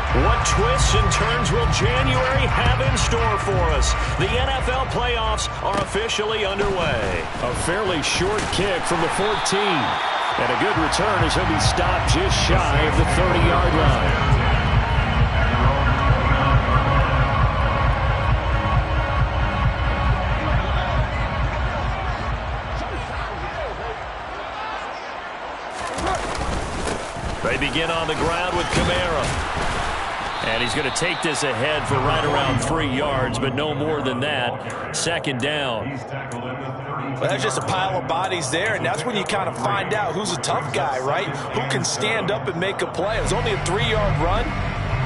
What twists and turns will January have in store for us? The NFL playoffs are officially underway. A fairly short kick from the 14. And a good return as he'll be stopped just shy of the 30-yard line. They begin on the ground with Kamara. And he's going to take this ahead for right around 3 yards, but no more than that. Second down. Well, that's just a pile of bodies there, and that's when you kind of find out who's a tough guy, right? Who can stand up and make a play. It was only a 3-yard run,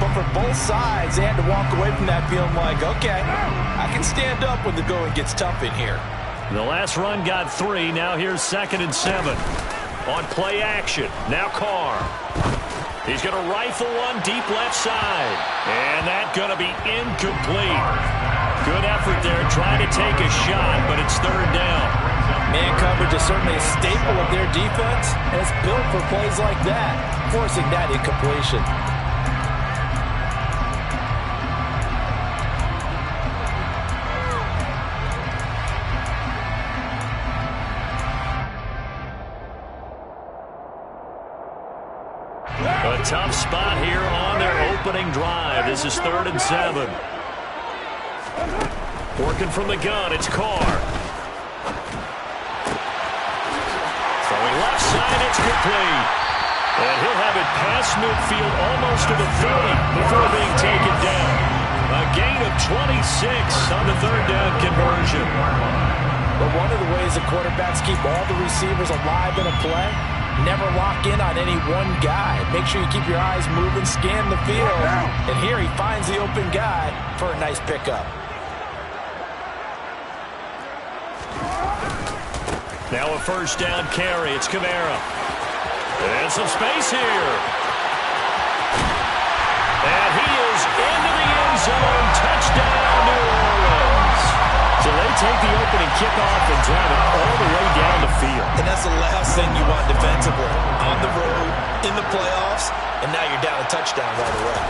but for both sides, they had to walk away from that feeling like, okay, I can stand up when the going gets tough in here. The last run got 3. Now here's 2nd and 7. On play action. Now Carr. He's going to rifle one deep left side. And that's going to be incomplete. Good effort there trying to take a shot, but it's 3rd down. Man coverage is certainly a staple of their defense, and it's built for plays like that, forcing that incompletion. A tough spot here on their opening drive. This is 3rd and 7. Working from the gun, it's Carr. Throwing left side, it's complete. And he'll have it past midfield almost to the 30 before being taken down. A gain of 26 on the 3rd down conversion. But one of the ways the quarterbacks keep all the receivers alive in a play, never lock in on any one guy. Make sure you keep your eyes moving, scan the field. And here he finds the open guy for a nice pickup. Now a 1st down carry. It's Kamara. And some space here. And he is into the end zone. Touchdown, New Orleans. So they take the opening kickoff and drive it all the way down the field. And that's the last thing you want defensively. On the road, in the playoffs, and now you're down a touchdown right away.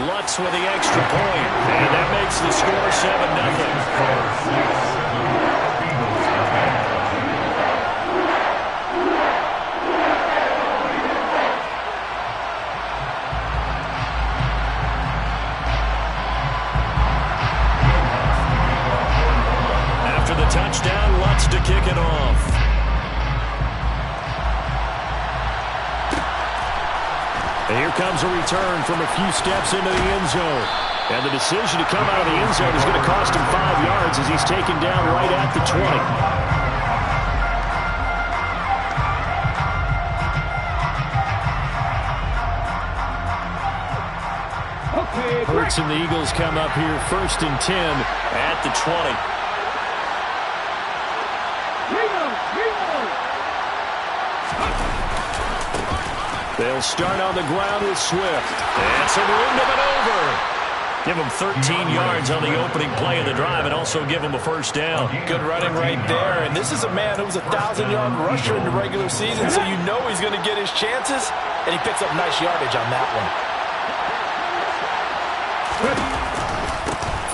Lutz with the extra point, and that makes the score 7-0. Touchdown, Lutz to kick it off. And here comes a return from a few steps into the end zone. And the decision to come out of the end zone is going to cost him 5 yards as he's taken down right at the 20. Hurts and the Eagles come up here 1st and 10 at the 20. They'll start on the ground with Swift. And some room to maneuver. Give him 13 yards on the opening play of the drive and also give him a 1st down. Good running right there. And this is a man who was a 1,000-yard rusher in the regular season, so you know he's going to get his chances. And he picks up nice yardage on that one.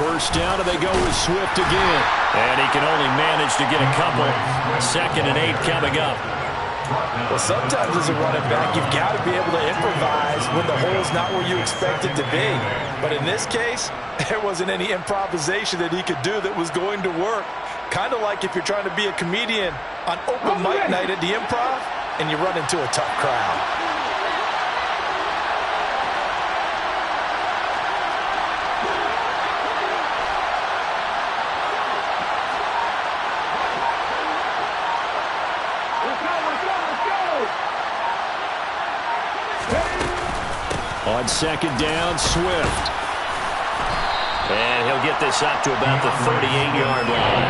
1st down, and they go with Swift again. And he can only manage to get a couple. 2nd and 8 coming up. Well, sometimes as a running back, you've got to be able to improvise when the hole's not where you expect it to be. But in this case, there wasn't any improvisation that he could do that was going to work. Kind of like if you're trying to be a comedian on open mic night at the Improv and you run into a tough crowd. On 2nd down, Swift. And he'll get this up to about the 38-yard line.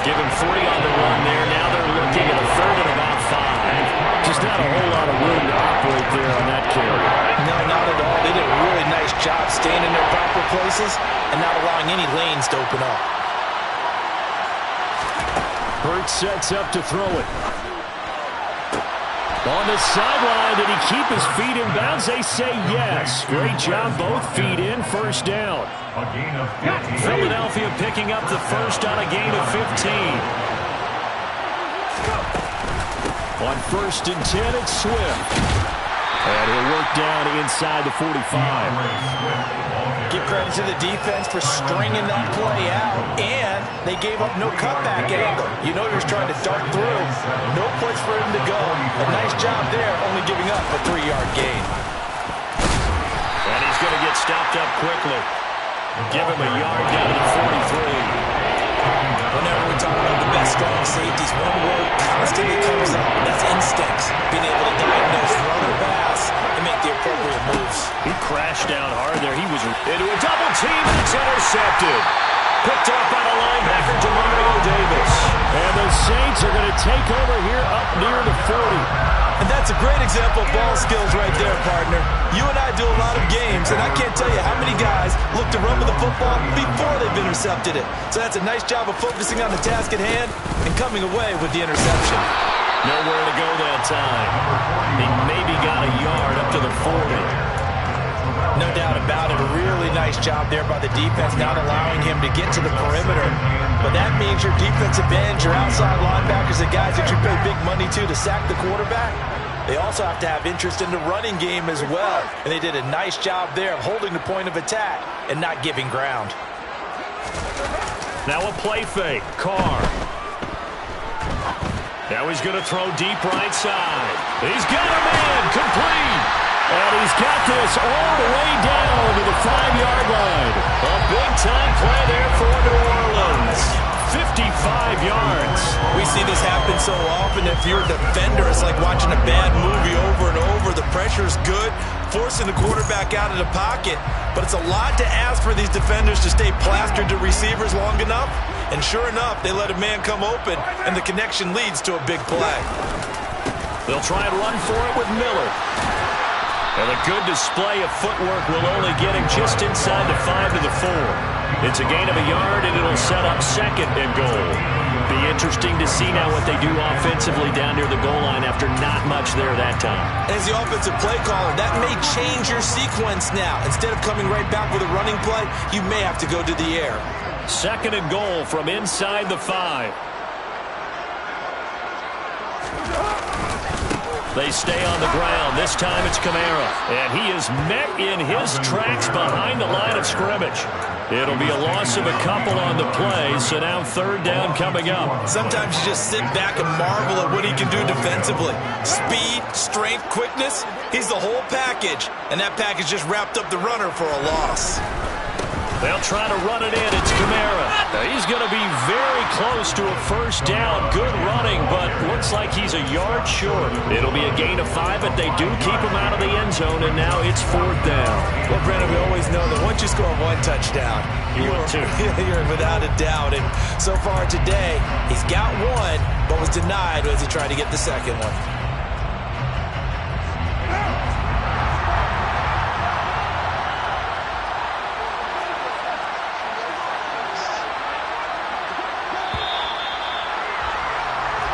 Give him 3 on the run there. Now they're looking at a 3rd and about 5. Just not a whole lot of room to operate there on that carry. No, not at all. They did a really nice job staying in their proper places and not allowing any lanes to open up. Hurts sets up to throw it. On the sideline, did he keep his feet in bounds? They say yes. Great job, both feet in, first down. Philadelphia picking up the first on a gain of 15. On 1st and 10, it's Swift. And he'll work down inside the 45. Give credit to the defense for stringing that play out, and they gave up no cutback angle. You know he was trying to dart through. No place for him to go. A nice job there, only giving up a 3-yard gain. And he's going to get stopped up quickly. Give him a yard down to the 43. Whenever we talk about the best strong safeties, one word constantly comes up, and that's instincts. Being able to diagnose, run or pass, and make the appropriate moves. He crashed down hard there. He was into a double team, and it's intercepted. Picked up by the linebacker, Demario Davis. And the Saints are going to take over here up near the 40. And that's a great example of ball skills right there, partner. You and I do a lot of games, and I can't tell you how many guys look to run with the football before they've intercepted it. So that's a nice job of focusing on the task at hand and coming away with the interception. Nowhere to go that time. He maybe got a yard up to the 40. No doubt about it. A really nice job there by the defense, not allowing him to get to the perimeter. But that means your defensive ends, your outside linebackers, the guys that you pay big money to sack the quarterback, they also have to have interest in the running game as well. And they did a nice job there of holding the point of attack and not giving ground. Now a play fake. Carr. Now he's going to throw deep right side. He's got a man. Complete. And he's got this all the way down to the 5-yard line. A big-time play there for New Orleans. 55 yards. We see this happen so often. If you're a defender, it's like watching a bad movie over and over. The pressure's good, forcing the quarterback out of the pocket. But it's a lot to ask for these defenders to stay plastered to receivers long enough. And sure enough, they let a man come open, and the connection leads to a big play. They'll try and run for it with Miller. And a good display of footwork will only get him just inside the 5 to the 4. It's a gain of a yard, and it'll set up 2nd and goal. Be interesting to see now what they do offensively down near the goal line after not much there that time. As the offensive play caller, that may change your sequence now. Instead of coming right back with a running play, you may have to go to the air. 2nd and goal from inside the 5. They stay on the ground. This time it's Kamara. And he is met in his tracks behind the line of scrimmage. It'll be a loss of a couple on the play, so now 3rd down coming up. Sometimes you just sit back and marvel at what he can do defensively. Speed, strength, quickness, he's the whole package. And that package just wrapped up the runner for a loss. They'll try to run it in. It's Kamara. Now he's going to be very close to a 1st down. Good running, but looks like he's a yard short. It'll be a gain of 5, but they do keep him out of the end zone, and now it's 4th down. Well, Brandon, we always know that once you score 1 touchdown, you're without a doubt. And so far today, he's got 1, but was denied as he tried to get the 2nd one.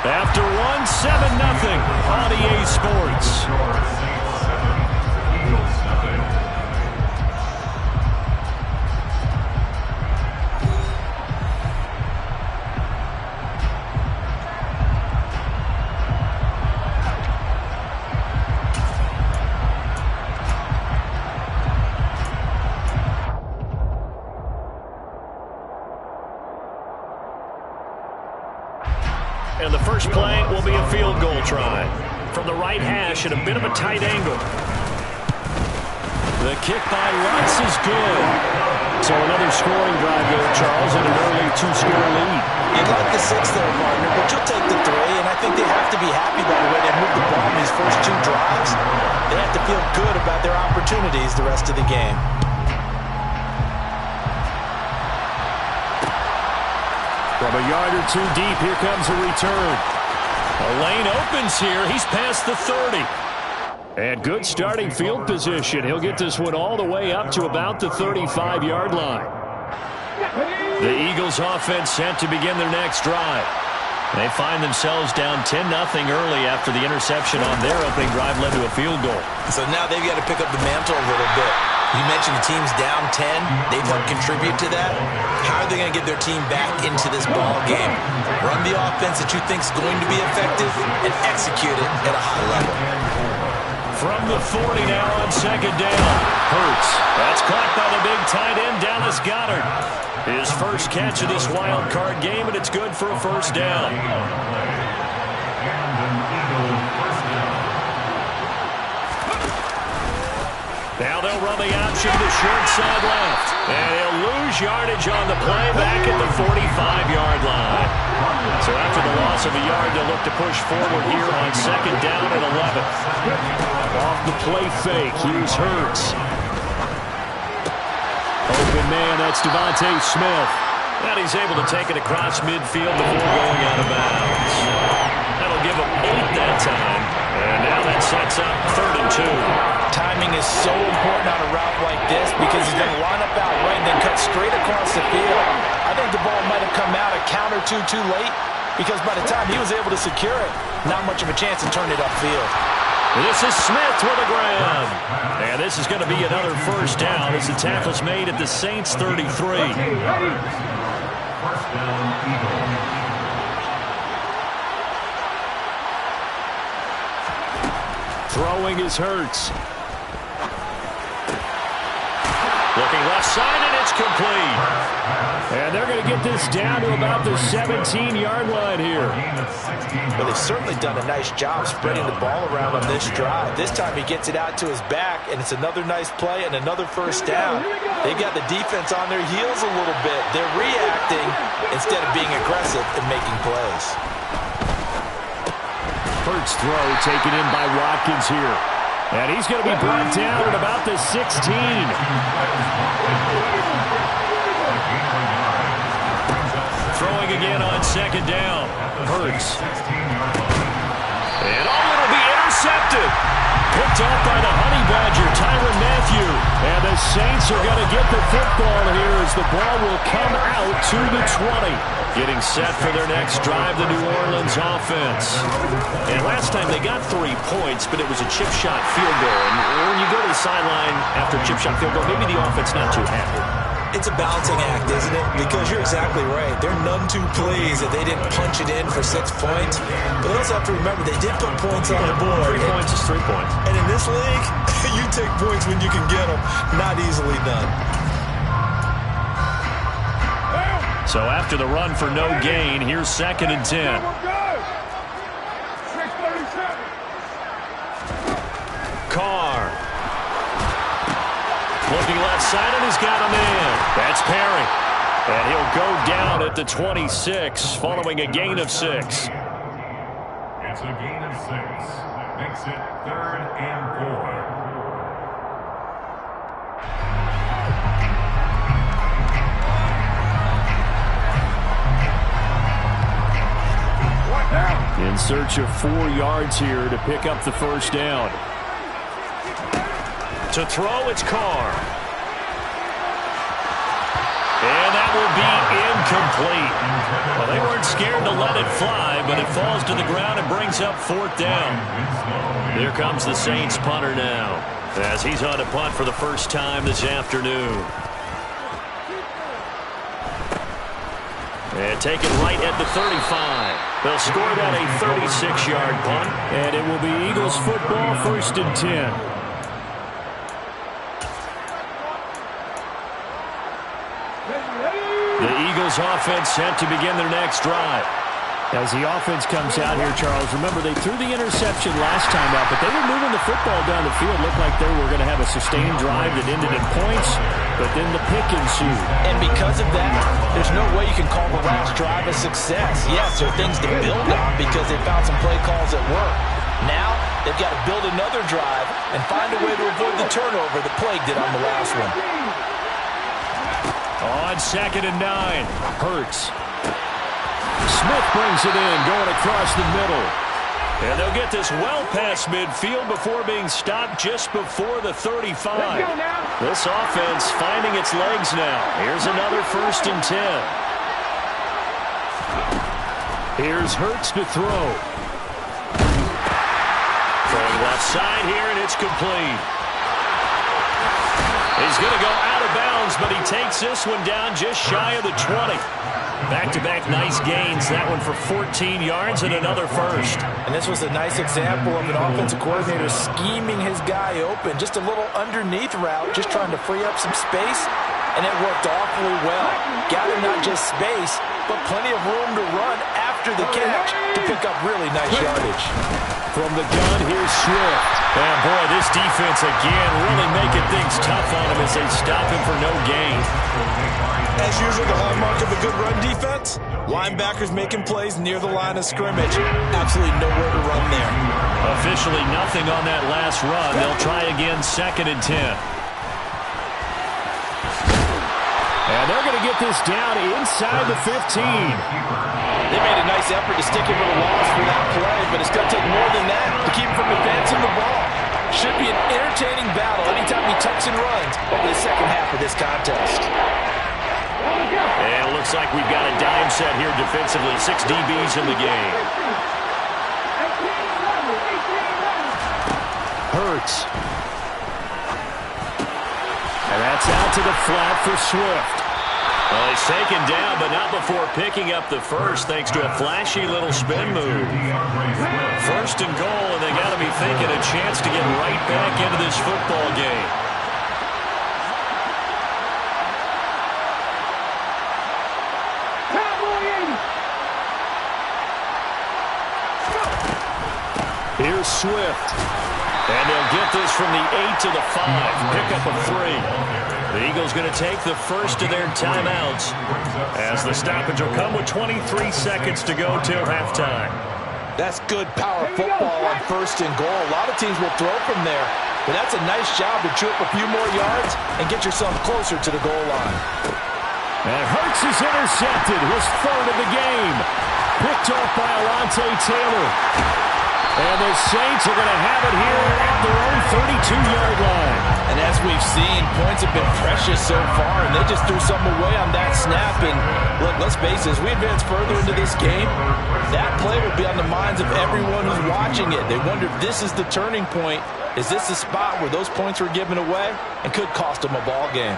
After 1-7-0 on EA Sports. And the first play will be a field goal try. From the right hash at a bit of a tight angle. The kick by Lutz is good. So another scoring drive there, Charles, and an early 2-score lead. You'd like the 6 there, partner, but you'll take the 3, and I think they have to be happy by the way they moved the ball in these first 2 drives. They have to feel good about their opportunities the rest of the game. From a yard or 2 deep, here comes a return. A lane opens here. He's past the 30. And good starting field position. He'll get this one all the way up to about the 35-yard line. The Eagles offense set to begin their next drive. They find themselves down 10-0 early after the interception on their opening drive led to a field goal. So now they've got to pick up the mantle a little bit. You mentioned the team's down 10. They've helped contribute to that. How are they going to get their team back into this ball game? Run the offense that you think is going to be effective and execute it at a high level. From the 40 now on second down. Hurts. That's caught by the big tight end, Dallas Goedert. His first catch of this wild card game, and it's good for a first down. Now they'll run the option to the short side left. And he'll lose yardage on the play back at the 45-yard line. So after the loss of a yard, they'll look to push forward here on second down at 11. Off the play fake, here's Hurts. Open man, that's Devontae Smith. And he's able to take it across midfield before going out of bounds. That'll give him 8 that time. And now that sets up 3rd and 2. Timing is so important on a route like this because he's going to line up out right and then cut straight across the field. I think the ball might have come out a count or two too late because by the time he was able to secure it, not much of a chance to turn it upfield. This is Smith with a grab. And this is going to be another first down as the tackle's made at the Saints 33. First down, Eagles. Throwing is Hurts. Looking left side, and it's complete. And they're going to get this down to about the 17-yard line here. Well, they've certainly done a nice job spreading the ball around on this drive. This time he gets it out to his back, and it's another nice play and another first down. They've got the defense on their heels a little bit. They're reacting instead of being aggressive and making plays. Hurts throw taken in by Watkins here. And he's going to be brought down at about the 16. Throwing again on second down. Hurts. And it'll be intercepted. Picked off by the Honey Badger, Tyrann Mathieu. And the Saints are going to get the football here as the ball will come out to the 20. Getting set for their next drive, the New Orleans offense. And last time they got 3 points, but it was a chip shot field goal. And when you go to the sideline after a chip shot field goal, maybe the offense not too happy. It's a balancing act, isn't it? Because you're exactly right. They're none too pleased that they didn't punch it in for 6 points. But they also have to remember they did put points on the board. 3 points is 3 points. And in this league, you take points when you can get them. Not easily done. So after the run for no gain, here's 2nd and 10. Carr. Looking left side, and he's got a man. That's Perry. And he'll go down at the 26 following a gain of 6. It's a gain of 6. Makes it 3rd and 4. In search of 4 yards here to pick up the first down. To throw, it's Carr. And that will be incomplete. Well, they weren't scared to let it fly, but it falls to the ground and brings up 4th down. Here comes the Saints punter now, as he's on a punt for the first time this afternoon. And taken right at the 35. They'll score that a 36-yard punt. And it will be Eagles football, 1st and 10. The Eagles offense set to begin their next drive. As the offense comes out here, Charles, remember they threw the interception last time out, but they were moving the football down the field. Looked like they were going to have a sustained drive that ended in points, but then the pick ensued. And because of that, there's no way you can call the last drive a success. Yes, there are things to build on because they found some play calls that work. Now, they've got to build another drive and find a way to avoid the turnover that plagued it on the last one. On 2nd and 9, Hurts. Smith brings it in, going across the middle. And they'll get this well past midfield before being stopped just before the 35. This offense finding its legs now. Here's another 1st and 10. Here's Hurts to throw. Throwing left side here, and it's complete. He's going to go out of bounds, but he takes this one down just shy of the 20. Back-to-back nice gains. That one for 14 yards and another first. And this was a nice example of an offensive coordinator scheming his guy open. Just a little underneath route, just trying to free up some space, and it worked awfully well. Got him not just space, but plenty of room to run after the catch to pick up really nice yardage. From the gun, here's Swift. And boy, this defense again really making things tough on him as they stop him for no gain. As usual, the hallmark of a good run defense, linebackers making plays near the line of scrimmage. Absolutely nowhere to run there. Officially nothing on that last run. They'll try again, 2nd and 10. And they're going to get this down inside the 15. They made a nice effort to stick him with a loss for that play, but it's going to take more than that to keep him from advancing the ball. Should be an entertaining battle anytime he tucks and runs over the second half of this contest. And it looks like we've got a dime set here defensively. 6 DBs in the game. Hurts. And that's out to the flat for Swift. Well, he's taken down, but not before picking up the first, thanks to a flashy little spin move. 1st and goal, and they got to be thinking a chance to get right back into this football game. Here's Swift. And they'll get this from the 8 to the 5. Pick up a 3. The Eagles going to take the first of their timeouts as the stoppage will come with 23 seconds to go till halftime. That's good power football on 1st and goal. A lot of teams will throw from there, but that's a nice job to chew up a few more yards and get yourself closer to the goal line. And Hurts is intercepted, his 3rd of the game. Picked off by Alontae Taylor. And the Saints are going to have it here at their own 32-yard line. And as we've seen, points have been precious so far, and they just threw something away on that snap. And look, let's face it, as we advance further into this game, that play will be on the minds of everyone who's watching it. They wonder if this is the turning point. Is this the spot where those points were given away and could cost them a ball game?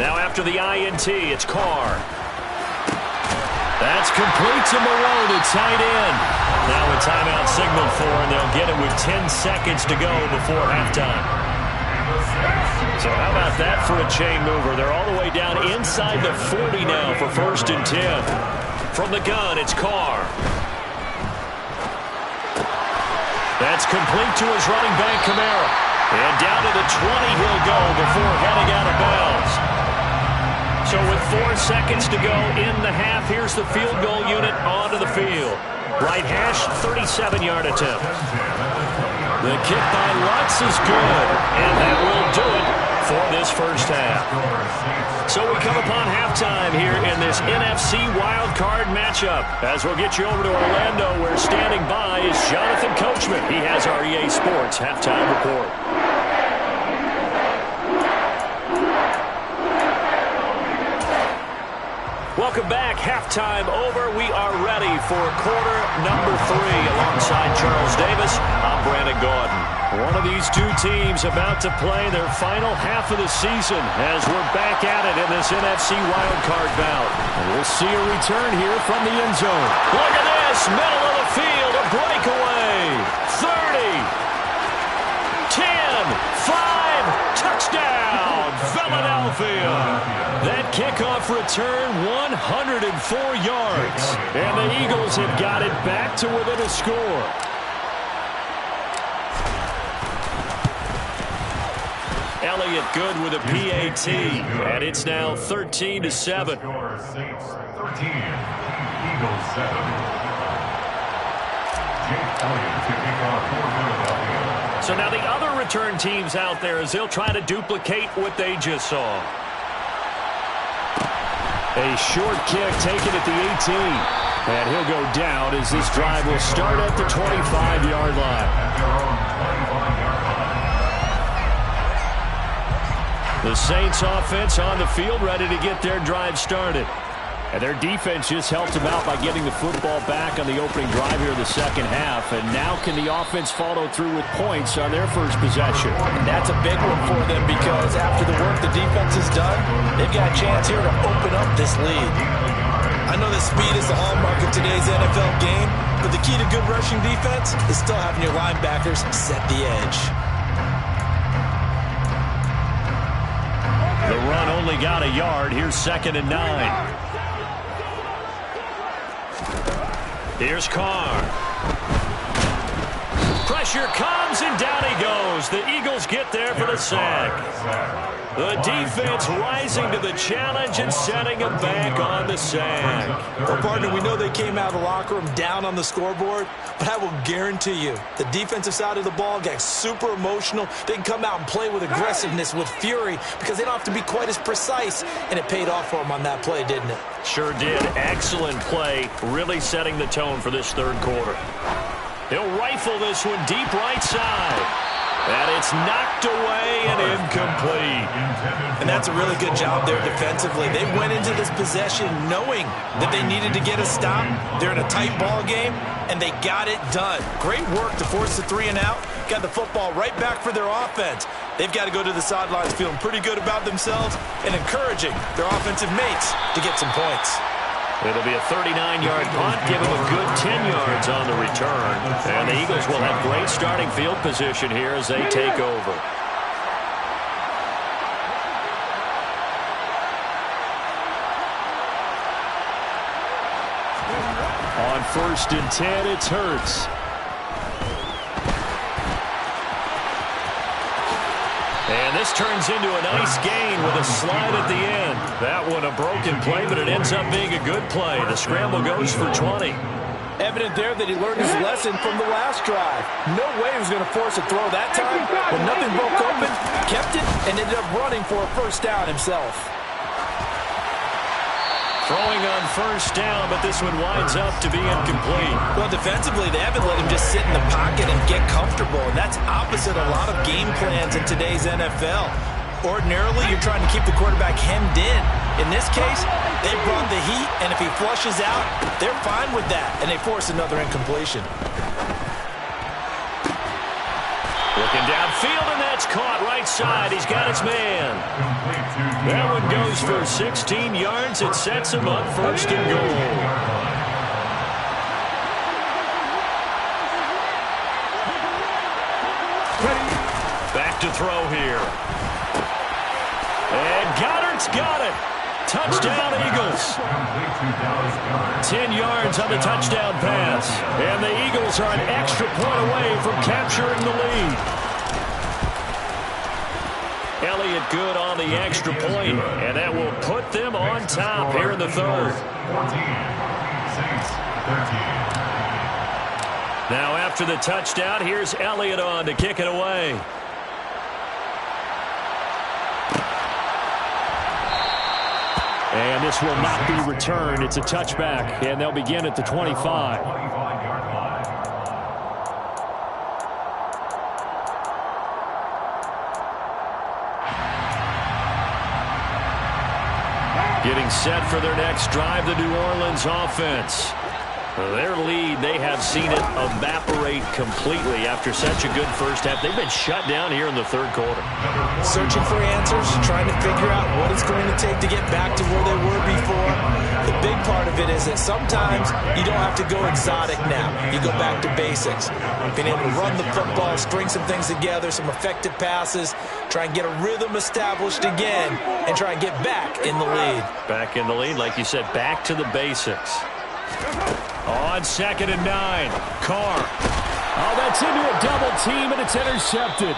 Now after the INT, it's Carr. That's complete to Moreau, the tight end. Now a timeout signal for, and they'll get it with 10 seconds to go before halftime. So how about that for a chain mover? They're all the way down inside the 40 now for 1st and 10. From the gun, it's Carr. That's complete to his running back, Kamara. And down to the 20 he'll go before heading out of bounds. So with 4 seconds to go in the half, here's the field goal unit onto the field. Right hash, 37-yard attempt. The kick by Lutz is good, and that will do it for this first half. So we come upon halftime here in this NFC wildcard matchup. As we'll get you over to Orlando, where standing by is Jonathan Coachman. He has our EA Sports halftime report. Welcome back. Halftime over. We are ready for quarter number 3. Alongside Charles Davis, I'm Brandon Gaudin. One of these two teams about to play their final half of the season as we're back at it in this NFC wildcard bout. And we'll see a return here from the end zone. Look at this. Middle of the field. A breakaway. 30. 10. 5. Touchdown. Philadelphia. That kickoff return, 104 yards. And the Eagles have got it back to within a score. Elliott good with a PAT. And it's now 13-7. Saints 13, Eagles 7. Jake Elliott to kick off for Philadelphia. So now the other return teams out there as they'll try to duplicate what they just saw. A short kick taken at the 18. And he'll go down as this drive will start at the 25-yard line. The Saints offense on the field, ready to get their drive started. And their defense just helped them out by getting the football back on the opening drive here in the second half. And now can the offense follow through with points on their first possession? And that's a big one for them because after the work the defense has done, they've got a chance here to open up this lead. I know that speed is the hallmark of today's NFL game, but the key to good rushing defense is still having your linebackers set the edge. The run only got a yard. Here's 2nd and 9. Here's Carr. Pressure comes, and down he goes. The Eagles get there for the sack. The defense rising to the challenge and setting them back on the sack. Well, partner, we know they came out of the locker room down on the scoreboard, but I will guarantee you the defensive side of the ball got super emotional. They can come out and play with aggressiveness, with fury, because they don't have to be quite as precise, and it paid off for them on that play, didn't it? Sure did. Excellent play, really setting the tone for this third quarter. He'll rifle this one deep right side. And it's knocked away and incomplete. And that's a really good job there defensively. They went into this possession knowing that they needed to get a stop. They're in a tight ball game, and they got it done. Great work to force the 3 and out. Got the football right back for their offense. They've got to go to the sidelines feeling pretty good about themselves and encouraging their offensive mates to get some points. It'll be a 39-yard punt, give them a good 10 yards on the return. And the Eagles will have great starting field position here as they take over. On 1st and 10, it's Hurts. And this turns into a nice gain with a slide at the end. That one a broken play, but it ends up being a good play. The scramble goes for 20. Evident there that he learned his lesson from the last drive. No way he was going to force a throw that time. When nothing broke open, kept it, and ended up running for a first down himself. Throwing on 1st down, but this one winds up to be incomplete. Well, defensively, they haven't let him just sit in the pocket and get comfortable, and that's opposite a lot of game plans in today's NFL. Ordinarily, you're trying to keep the quarterback hemmed in. In this case, they brought the heat, and if he flushes out, they're fine with that, and they force another incompletion. Looking downfield, and that's caught right side. He's got his man. That one goes for 16 yards. It sets him up 1st and goal. Back to throw here. And Goddard's got it. Touchdown, Eagles. 10 yards on the touchdown pass. And the Eagles are an extra point away from capturing the lead. Elliott good on the extra point, and that will put them on top here in the third. Now after the touchdown, here's Elliott on to kick it away. And this will not be returned. It's a touchback, and they'll begin at the 25. Getting set for their next drive, the New Orleans offense. Their lead, they have seen it evaporate completely after such a good first half. They've been shut down here in the third quarter. Searching for answers, trying to figure out what it's going to take to get back to where they were before. The big part of it is that sometimes you don't have to go exotic now. You go back to basics. Being able to run the football, string some things together, some effective passes, try and get a rhythm established again, and try and get back in the lead. Back in the lead, like you said, back to the basics. On 2nd and 9, Carr. Oh, that's into a double team, and it's intercepted.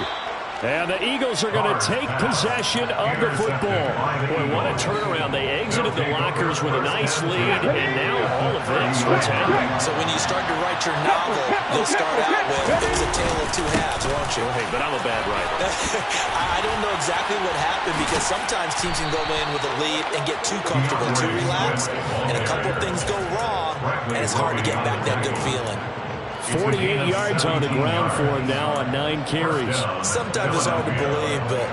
And the Eagles are going to take possession of the football. Boy, what a turnaround. They exited the lockers with a nice lead, and now all of this. What's happening? So when you start to write your novel, you'll start out with, it was a tale of two halves, won't you? Hey, but I'm a bad writer. I don't know exactly what happened because sometimes teams can go in with a lead and get too comfortable, too relaxed, and a couple things go wrong, and it's hard to get back that good feeling. 48 yards on the ground for him now on 9 carries. Sometimes it's hard to believe, but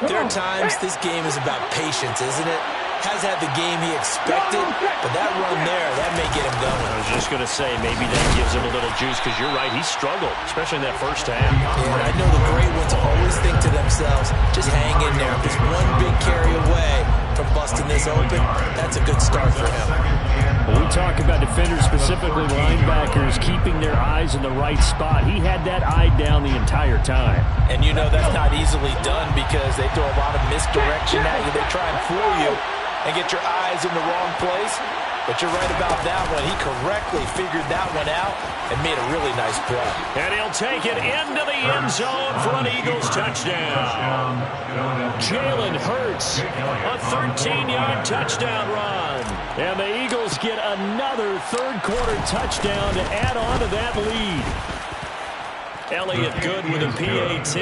there are times this game is about patience, isn't it? Has had the game he expected, but that run there, that may get him going. I was just going to say, maybe that gives him a little juice, because you're right, he struggled, especially in that first half. Yeah, I know the great ones always think to themselves, just hang in there. Just one big carry away from busting this open, that's a good start for him. When we talk about defenders, specifically linebackers, keeping their eyes in the right spot, he had that eye down the entire time. And you know that's not easily done because they throw a lot of misdirection at you. They try and fool you and get your eyes in the wrong place. But you're right about that one. He correctly figured that one out and made a really nice play. And he'll take it into the end zone for an Eagles touchdown. Jalen Hurts, A 13-yard touchdown run. and the Eagles get another third-quarter touchdown to add on to that lead. Elliott good with a PAT,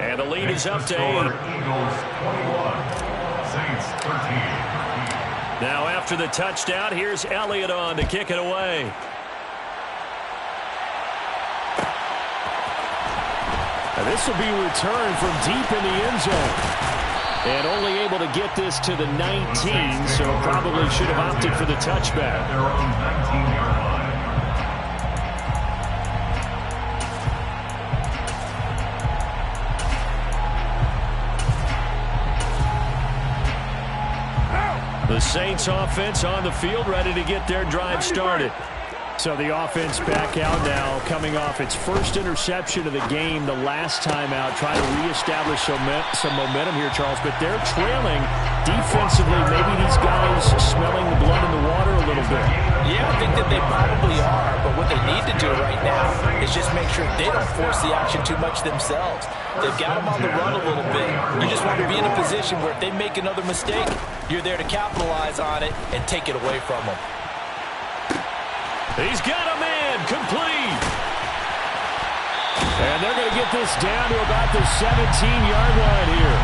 and the lead is up to 8. Eagles 21, Saints 13. Now after the touchdown, here's Elliott on to kick it away. And this will be returned from deep in the end zone. And only able to get this to the 19, so probably should have opted for the touchback. Their own 19-yard line. The Saints offense on the field, ready to get their drive started. So the offense back out now, coming off its first interception of the game the last time out, trying to reestablish some momentum here, Charles. But they're trailing defensively. Maybe these guys smelling the blood in the water a little bit. Yeah, I think that they probably are, but what they need to do right now is just make sure they don't force the action too much themselves. They've got them on the run a little bit. You just want to be in a position where if they make another mistake, you're there to capitalize on it and take it away from them. He's got a man complete. And they're going to get this down to about the 17-yard line here.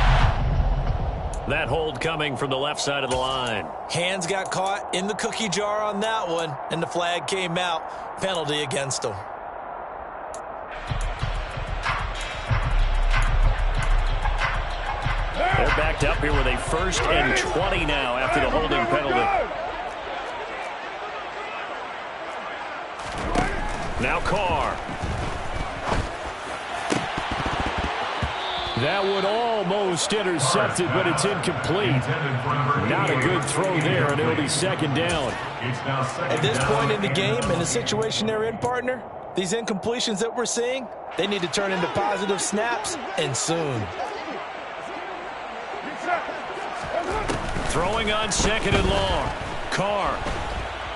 That hold coming from the left side of the line. Hands got caught in the cookie jar on that one, and the flag came out. Penalty against them. They're backed up here with a 1st and 20 now after the holding penalty. Now Carr. That one almost intercepted, but it's incomplete. Not a good throw there, and it'll be 2nd down. At this point in the game, in the situation they're in, partner, these incompletions that we're seeing, they need to turn into positive snaps, and soon. Throwing on 2nd and long. Carr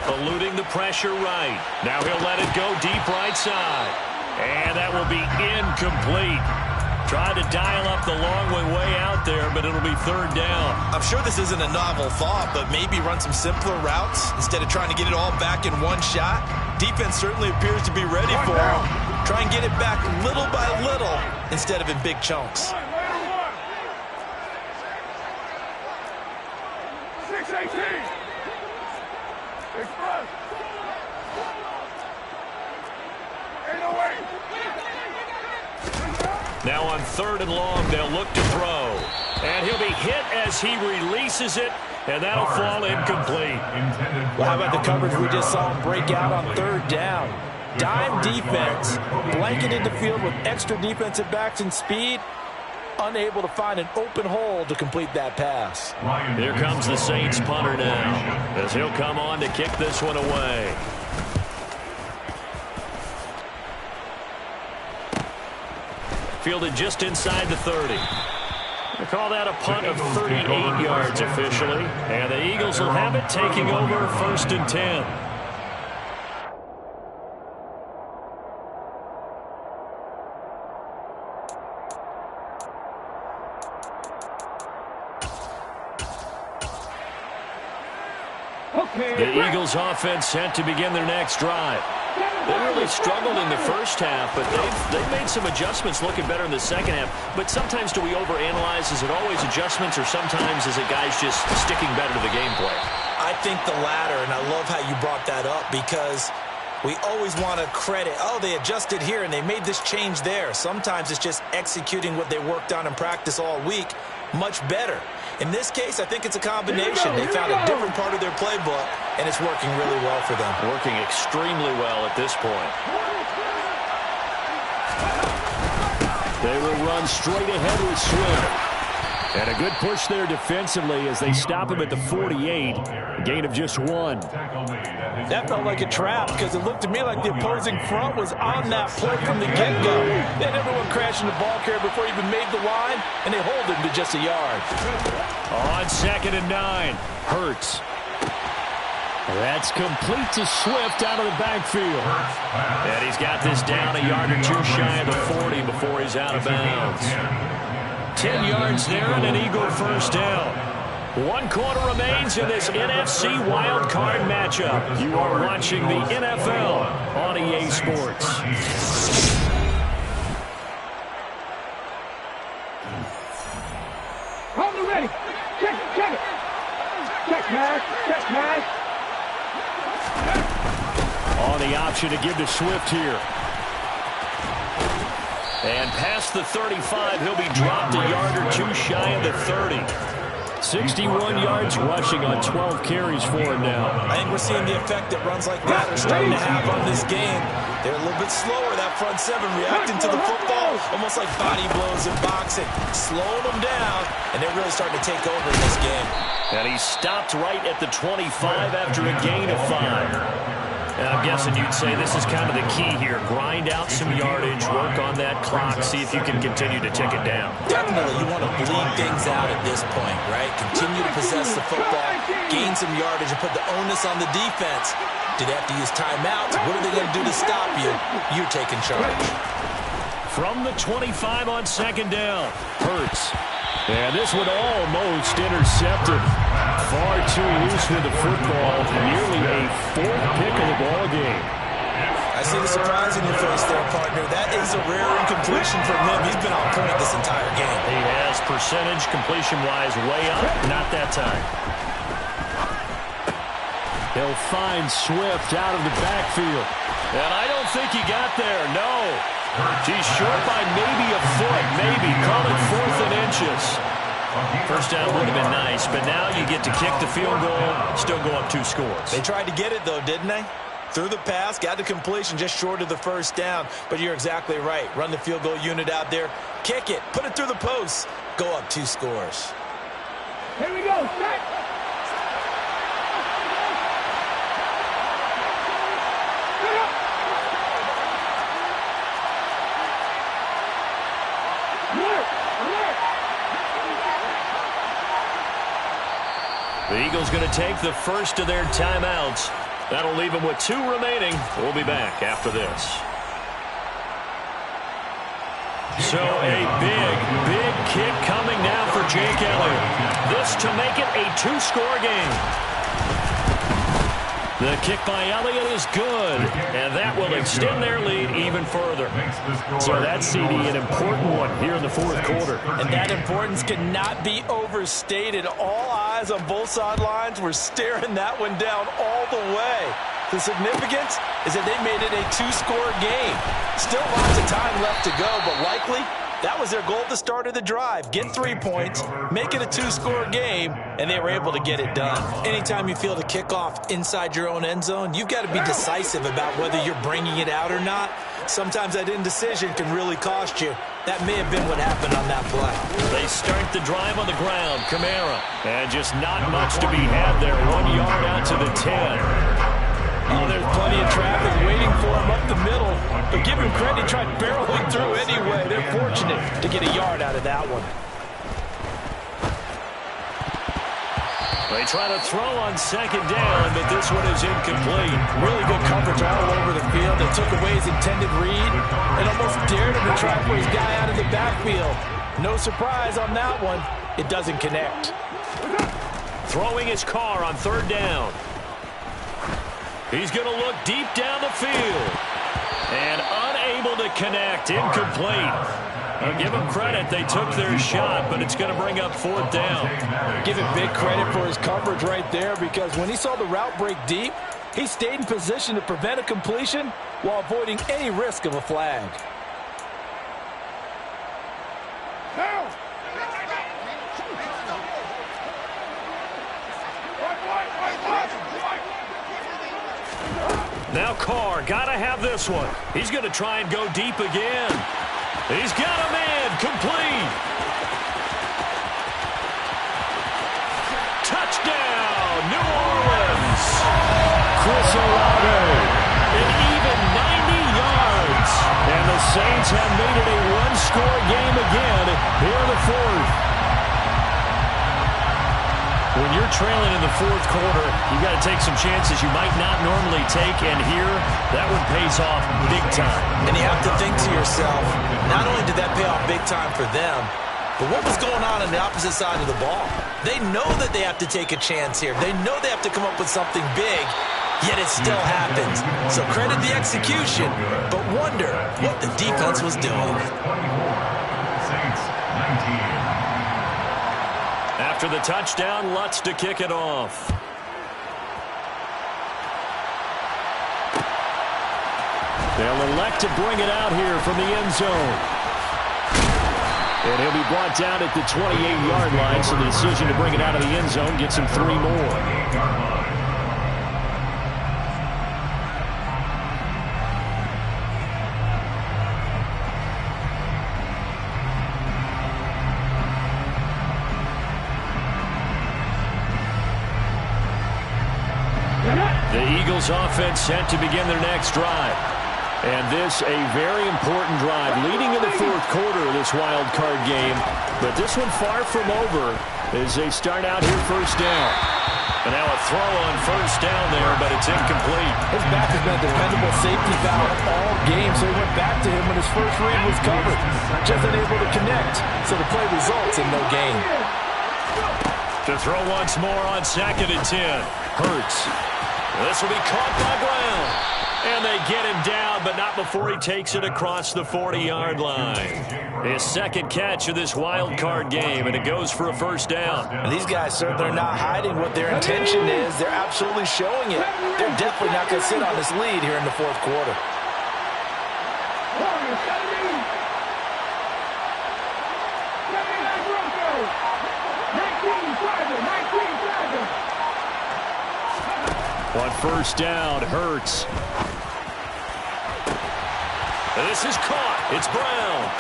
eluding the pressure right. Now he'll let it go deep right side. And that will be incomplete. Tried to dial up the long way out there, but it'll be 3rd down. I'm sure this isn't a novel thought, but maybe run some simpler routes instead of trying to get it all back in one shot. Defense certainly appears to be ready for him. Try and get it back little by little instead of in big chunks. 6-18. Express. 808. Now on 3rd and long, they'll look to throw. And he'll be hit as he releases it, and that'll fall incomplete. Well, how about the coverage we just saw him break out on 3rd down? Dime defense, blanketed the field with extra defensive backs and speed, unable to find an open hole to complete that pass. Here comes the Saints punter now, as he'll come on to kick this one away. Fielded just inside the 30. They call that a punt of 38 yards officially. And the Eagles will have it, taking over 1st and 10. The Eagles offense set to begin their next drive. They really struggled in the first half, but they've made some adjustments looking better in the second half. But sometimes do we overanalyze? Is it always adjustments, or sometimes is it guys just sticking better to the game plan? I think the latter, and I love how you brought that up because we always want to credit, oh, they adjusted here and they made this change there. Sometimes it's just executing what they worked on in practice all week much better. In this case, I think it's a combination. They found a different part of their playbook, and it's working really well for them. Working extremely well at this point. They will run straight ahead with Swift. And a good push there defensively as they stop him at the 48. A gain of just 1. That felt like a trap because it looked to me like the opposing front was on that play from the get-go. They had everyone crashing the ball carrier before he even made the line, and they hold him to just a yard. On 2nd and 9, Hurts. That's complete to Swift out of the backfield. And he's got this down a yard or two shy of the 40 before he's out of bounds. 10 yards there and an Eagle first down. 1 quarter remains in this NFC Wild Card matchup. You are watching the NFL on EA Sports. Hold it ready. Check it. Check pass. On the option to give to Swift here. And past the 35, he'll be dropped a yard or two shy of the 30. 61 yards rushing on 12 carries for him now. I think we're seeing the effect that runs like that are starting to have on this game. They're a little bit slower, that front seven, reacting to the football, almost like body blows in boxing, slowing them down, and they're really starting to take over in this game. And he stopped right at the 25 after a gain of 5. And I'm guessing you'd say this is kind of the key here. Grind out some yardage, work on that clock, see if you can continue to tick it down. Definitely, you want to bleed things out at this point, right? Continue to possess the football, gain some yardage, and put the onus on the defense. Do they have to use timeouts? What are they going to do to stop you? You're taking charge. From the 25 on 2nd down, Hurts. And this one almost intercepted. Far too loose with the football. Nearly a 4th pick of the ball game. I see the surprise in your face there, partner. That is a rare incompletion from him. He's been on point this entire game. He has percentage completion-wise way up. Not that time. He'll find Swift out of the backfield. And I don't think he got there, no. He's short by maybe a foot, maybe. Call it 4th and inches. First down would have been nice, but now you get to kick the field goal, still go up 2 scores. They tried to get it, though, didn't they? Threw the pass, got the completion just short of the first down. But you're exactly right. Run the field goal unit out there, kick it, put it through the post, go up 2 scores. Here we go. Set. The Eagles going to take the first of their timeouts. That'll leave them with 2 remaining. We'll be back after this. So a big kick coming now for Jake Elliott. This to make it a 2-score game. The kick by Elliott is good, and that will extend their lead even further. So that's, CD, an important one here in the 4th quarter. And that importance cannot be overstated. All eyes on both sidelines were staring that one down all the way. The significance is that they made it a 2-score game. Still lots of time left to go, but likely that was their goal at the start of the drive. Get 3 points, make it a 2-score game, and they were able to get it done. Anytime you feel the kickoff inside your own end zone, you've got to be decisive about whether you're bringing it out or not. Sometimes that indecision can really cost you. That may have been what happened on that play. They start the drive on the ground. Kamara. And just not much to be had there. 1 yard out to the 10. Oh, there's plenty of traffic waiting for him up the middle. But give him credit, he tried barreling through anyway. They're fortunate to get a yard out of that one. They try to throw on 2nd down, but this one is incomplete. Really good coverage all over the field. They took away his intended read and almost dared him to try for his guy out of the backfield. No surprise on that one. It doesn't connect. Throwing his car on 3rd down. He's going to look deep down the field. And unable to connect. Incomplete. I'll give him credit. They took their shot, but it's going to bring up 4th down. Give him big credit for his coverage right there because when he saw the route break deep, He stayed in position to prevent a completion while avoiding any risk of a flag. Now Carr, gotta have this one. He's going to try and go deep again. He's got a man, complete. Touchdown, New Orleans. Chris Olave, an even 90 yards. And the Saints have made it a one-score game again here in the fourth. When you're trailing in the fourth quarter, you got to take some chances you might not normally take, and here, that one pays off big time. And you have to think to yourself, not only did that pay off big time for them, but what was going on the opposite side of the ball? They know that they have to take a chance here. They know they have to come up with something big, yet it still happens. So credit the execution, but wonder what the defense was doing. Saints 19. After the touchdown, Lutz to kick it off. They'll elect to bring it out here from the end zone. And he'll be brought down at the 28-yard line, so the decision to bring it out of the end zone gets him 3 more. The Eagles offense set to begin their next drive. And this a very important drive leading in the fourth quarter of this wild card game. But this one far from over as they start out here first down. And now a throw on first down there, but it's incomplete. His back has been a dependable safety valve all game, so he went back to him when his first read was covered. Just unable to connect, so the play results in no gain. To throw once more on 2nd and 10. Hurts. This will be caught by Brown. And they get him down, but not before he takes it across the 40-yard line. His second catch of this wild card game, and it goes for a first down. And these guys certainly are not hiding what their intention is. They're absolutely showing it. They're definitely not going to sit on this lead here in the fourth quarter. On first down, Hurts. This is caught. It's Brown.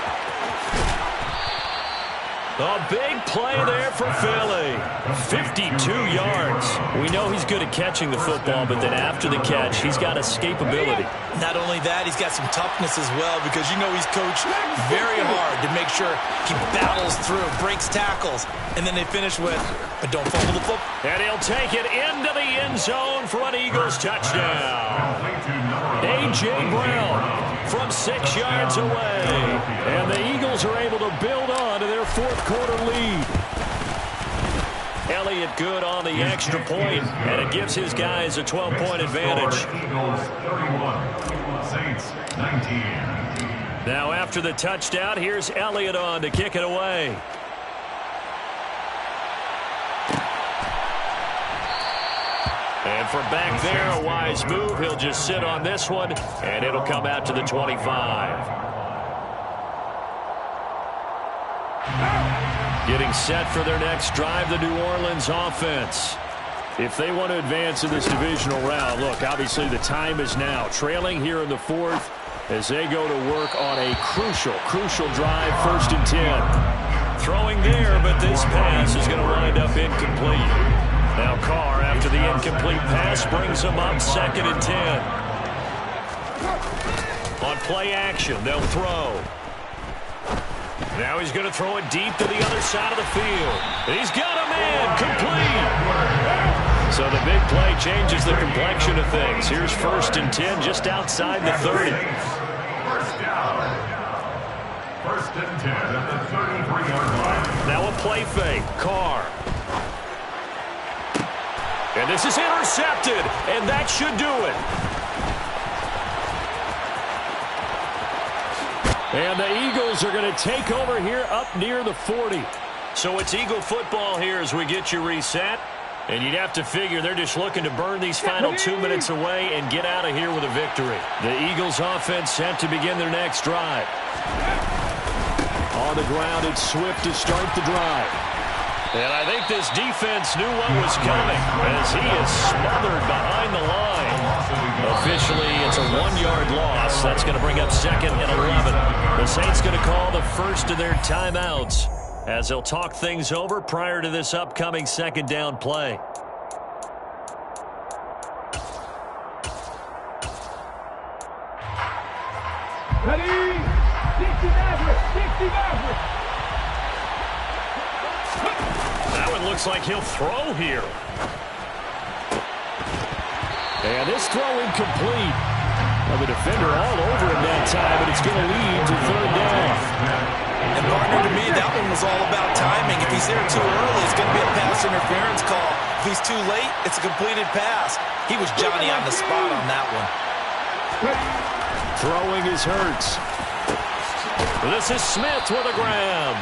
A big play there for Philly. 52 yards. We know he's good at catching the football, but then after the catch, he's got escapability. Not only that, he's got some toughness as well, because you know he's coached very hard to make sure he battles through, breaks tackles, and then they finish with, but don't fumble the football. And he'll take it into the end zone for an Eagles touchdown. A.J. Brown from 6 yards away. And the Eagles are able to build on to their fourth quarter lead. Elliott good on the extra point, and it gives his guys a 12-point advantage. Eagles 31, Saints 19. Now after the touchdown, here's Elliott on to kick it away. And from back there, a wise move. He'll just sit on this one, and it'll come out to the 25. Getting set for their next drive, the New Orleans offense. If they want to advance in this divisional round, look, obviously the time is now. Trailing here in the fourth as they go to work on a crucial drive, 1st and 10. Throwing there, but this pass is going to wind up incomplete. Now Carr, after the incomplete pass, brings him up 2nd and 10. On play action, they'll throw. Now he's going to throw it deep to the other side of the field. He's got a man, complete. So the big play changes the complexion of things. Here's 1st and 10 just outside the 30. First down. 1st and 10 at the 33-yard line. Now a play fake. Carr. And this is intercepted, and that should do it. And the Eagles are going to take over here up near the 40. So it's Eagle football here as we get you reset. And you'd have to figure they're just looking to burn these final 2 minutes away and get out of here with a victory. The Eagles offense set to begin their next drive. On the ground, it's Swift to start the drive. And I think this defense knew what was coming as he is smothered behind the line. Officially, it's a 1-yard loss. That's going to bring up 2nd and 11. The Saints going to call the first of their timeouts as they'll talk things over prior to this upcoming 2nd down play. Ready? 60 Maverick! 60 Maverick! That one looks like he'll throw here. And this throw incomplete. Well, the defender all over him that time, but it's going to lead to 3rd down. And partner, to me, that one was all about timing. If he's there too early, it's going to be a pass interference call. If he's too late, it's a completed pass. He was Johnny on the spot on that one. Throwing is Hurts. This is Smith with a grab.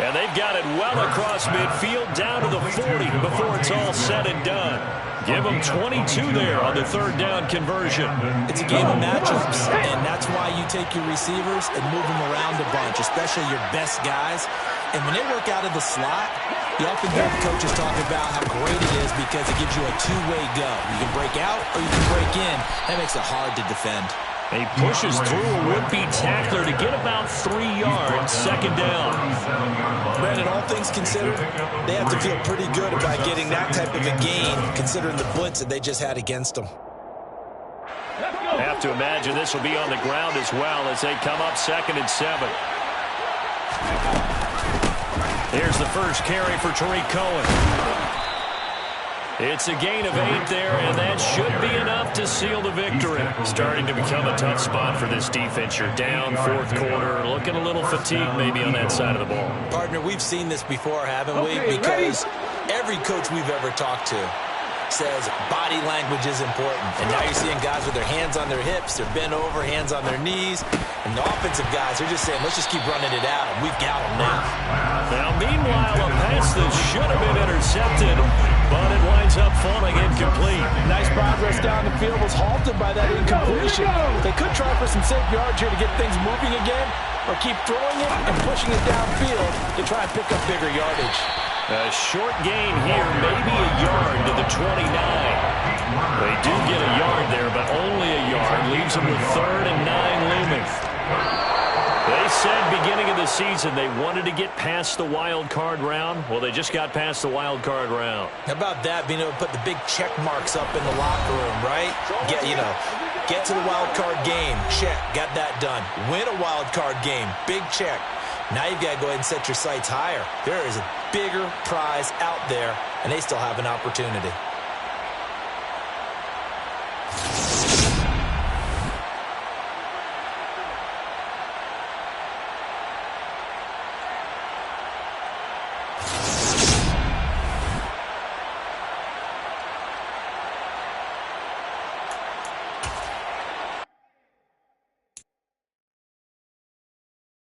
And they've got it well across midfield down to the 40 before it's all said and done. Give them 22 there on the 3rd down conversion. It's a game of matchups, and that's why you take your receivers and move them around a bunch, especially your best guys. And when they work out of the slot, you often hear the coaches talk about how great it is because it gives you a two-way go. You can break out or you can break in. That makes it hard to defend. He pushes through a would-be tackler to get about 3 yards, 2nd down. Brandon, all things considered, they have to feel pretty good about getting that type of a gain, considering the blitz that they just had against them. I have to imagine this will be on the ground as well as they come up 2nd and 7. Here's the first carry for Tariq Cohen. It's a gain of 8 there, and that should be enough to seal the victory. Starting to become a tough spot for this defense. You're down 4th quarter, looking a little fatigued maybe on that side of the ball. Partner, we've seen this before, haven't we? Because every coach we've ever talked to says body language is important. And now you're seeing guys with their hands on their hips, they're bent over, hands on their knees. And the offensive guys are just saying, let's just keep running it out, and we've got them now. Now, meanwhile, a pass that should have been intercepted, but it winds up falling incomplete. Nice progress down the field was halted by that incompletion. They could try for some safe yards here to get things moving again, or keep throwing it and pushing it downfield to try and pick up bigger yardage. A short gain here, maybe a yard to the 29. They do get a yard there, but only a yard. Leaves them with 3rd and 9 looming. They said beginning of the season they wanted to get past the wild card round. Well, they just got past the wild card round. How about that, being able to put the big check marks up in the locker room, right? Get to the wild card game, check, got that done. Win a wild card game, big check. Now you've got to go ahead and set your sights higher. There is a bigger prize out there, and they still have an opportunity.